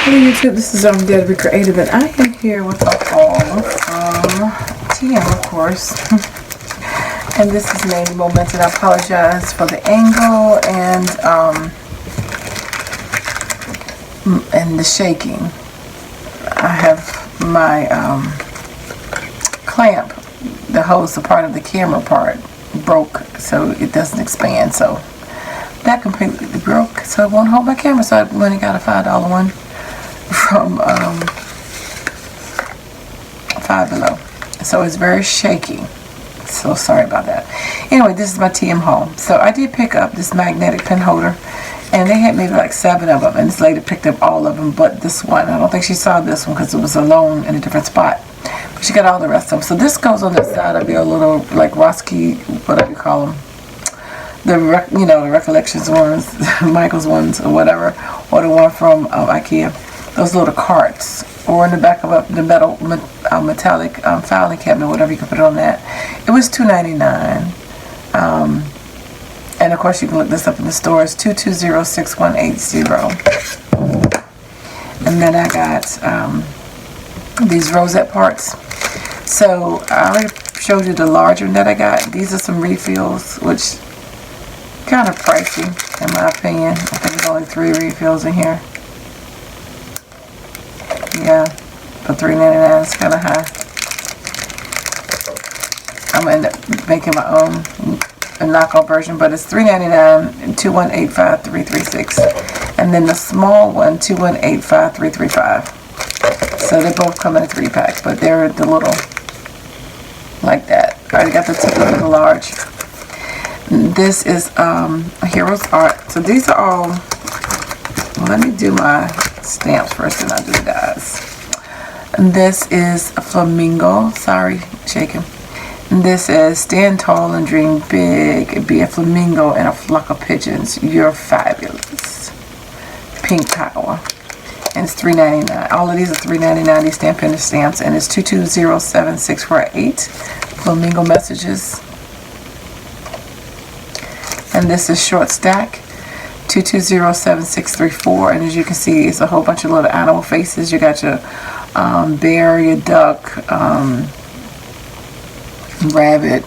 Hello YouTube, this is DaretoBeCreative, and I am here with a haul from TM, of course. And this is mainly momented. I apologize for the angle and the shaking. I have my clamp that holds the part of the camera part broke, so it doesn't expand. So that completely broke, so it won't hold my camera. So I went and got a $5 one from Five Below. So it's very shaky. So sorry about that. Anyway, this is my TM haul. So I did pick up this magnetic pen holder, and they had maybe like 7 of them, and this lady picked up all of them but this one. I don't think she saw this one because it was alone in a different spot, but she got all the rest of them. So this goes on the side of your little, like, Roski, whatever you call them, the Recollections ones, Michael's ones, or whatever, or the one from IKEA, those little carts, or in the back of the metallic filing cabinet, whatever you can put it on that. It was $2.99, and of course you can look this up in the store. It's 2206180. And then I got these rosette parts. So I already showed you the larger one that I got. These are some refills, which kind of pricey in my opinion. I think there's only 3 refills in here. Yeah, for $3.99 is kind of high. I'm going to end up making my own a knockoff version, but it's $3.99 and 2185336, and then the small one 2185335. So they both come in a 3-pack, but they're the little like that. I already got the 2 of the large. This is Heroes Art. So these are all, well, let me do my stamps first and I'll do the dies. And this is a flamingo. Sorry, shaking. And this is stand tall and dream big. Be a flamingo and a flock of pigeons. You're fabulous. Pink power. And it's $3.99. All of these are $3.99. These Stampendous stamps, and it's 2207648. Flamingo messages. And this is short stack, 2207634, and as you can see, it's a whole bunch of little animal faces. You got your bear, your duck, rabbit,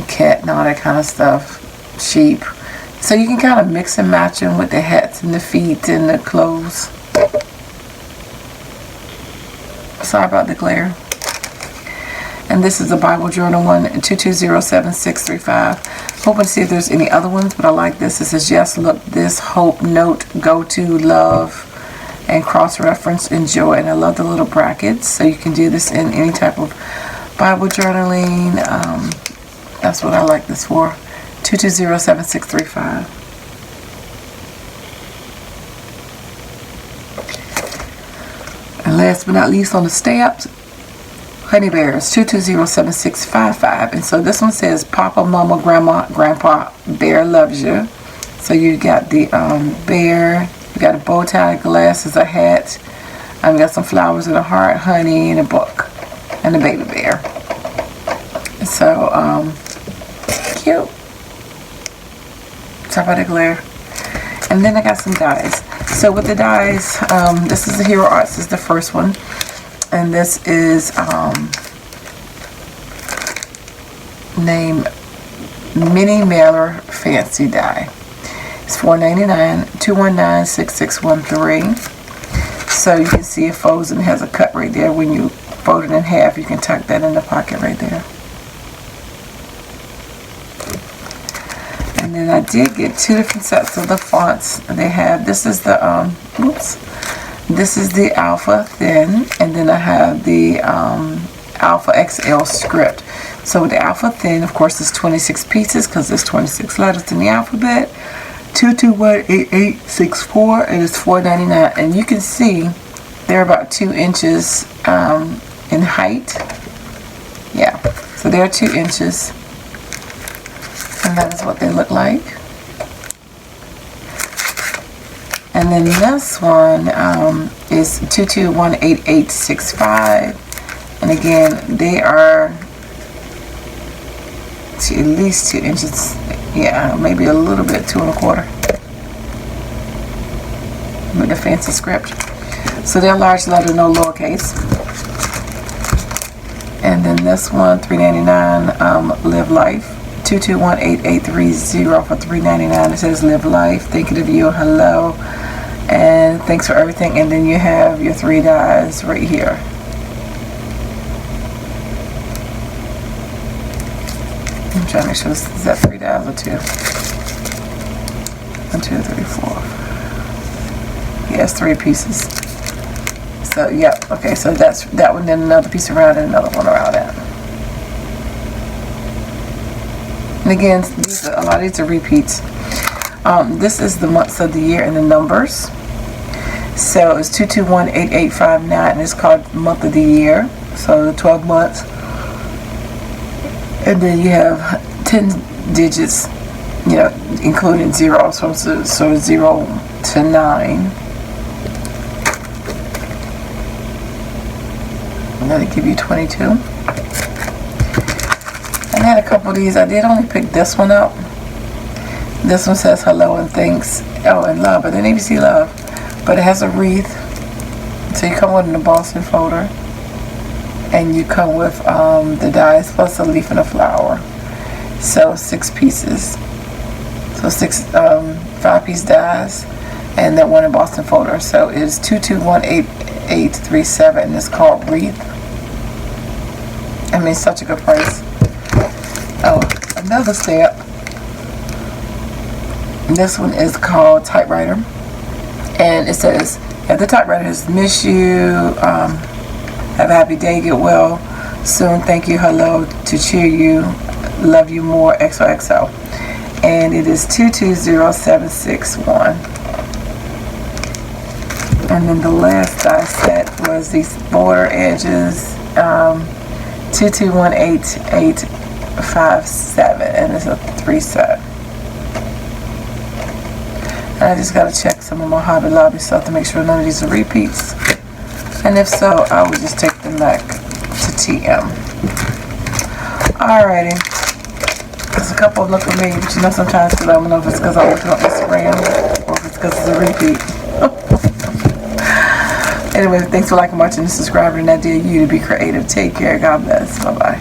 cat, and all that kind of stuff, sheep. So you can kind of mix and match them with the hats and the feet and the clothes. Sorry about the glare. And this is the Bible Journal one, 2207635. Hoping to see if there's any other ones, but I like this. It says, yes, look, this, hope, note, go to, love, and cross-reference, enjoy. And I love the little brackets, so you can do this in any type of Bible journaling. That's what I like this for, 2207635. And last but not least, on the stamps, Honey Bears, 2207655. And so this one says, Papa, Mama, Grandma, Grandpa, Bear loves you. So you got the bear, you got a bow tie, glasses, a hat, you got some flowers and a heart, honey, and a book, and a baby bear. So, cute. Sorry about the glare. And then I got some dies. So with the dies, this is the Hero Arts, this is the first one. And this is named Mini Mailer Fancy Die. It's $4.99, 2196613. So you can see it folds and it has a cut right there. When you fold it in half, you can tuck that in the pocket right there. And then I did get 2 different sets of the fonts. They have, this is the this is the Alpha Thin, and then I have the Alpha XL script. So with the Alpha Thin, of course, it's 26 pieces because there's 26 letters in the alphabet. 2218864, and it's $4.99. And you can see they're about 2 inches in height. Yeah, so they're 2 inches, and that is what they look like. And then this one is 2218865, and again they are at least 2 inches, yeah, maybe a little bit, 2 1/4. with the fancy script. So they're large letter, no lowercase. And then this one, $3.99, Live Life. 2218830 for $3.99. It says Live Life. Thinking of you. Hello. And thanks for everything. And then you have your 3 dies right here. I'm trying to make sure this is that 3 dies or 2. 1, 2, 3, 4. Yeah, it's 3 pieces. So yeah, okay, so that's that one, then another piece around and another one around that. And again, these are, a lot of these are repeats. This is the months of the year and the numbers. So it's 2218859, and it's called month of the year. So the 12 months. And then you have 10 digits, you know, including 0. So 0 to 9. And that'll give you 22. I had a couple of these. I did only pick this one up. This one says hello and thanks. Oh, and love. I didn't even see love. But it has a wreath. So you come with an embossing folder. And you come with the dies plus a leaf and a flower. So 6 pieces. So 6 5-piece dies and that one embossing folder. So it is 2218837, and it's called Wreath. I mean, such a good price. Oh, another stamp. This one is called Typewriter, and it says, at the typewriter is miss you, have a happy day, get well soon, thank you, hello, to cheer you, love you more, XOXO. And it is 220761. And then the last die set was these border edges, 221857, and it's a 3 set. And I just got to check some of my Hobby Lobby stuff to make sure none of these are repeats. And if so, I would just take them back to TM. Alrighty. There's a couple of them look familiar, but you know sometimes I don't know if it's because I'm looking on Instagram or if it's because it's a repeat. Anyway, thanks for liking, watching, and subscribing. And I dare you to be creative. Take care. God bless. Bye-bye.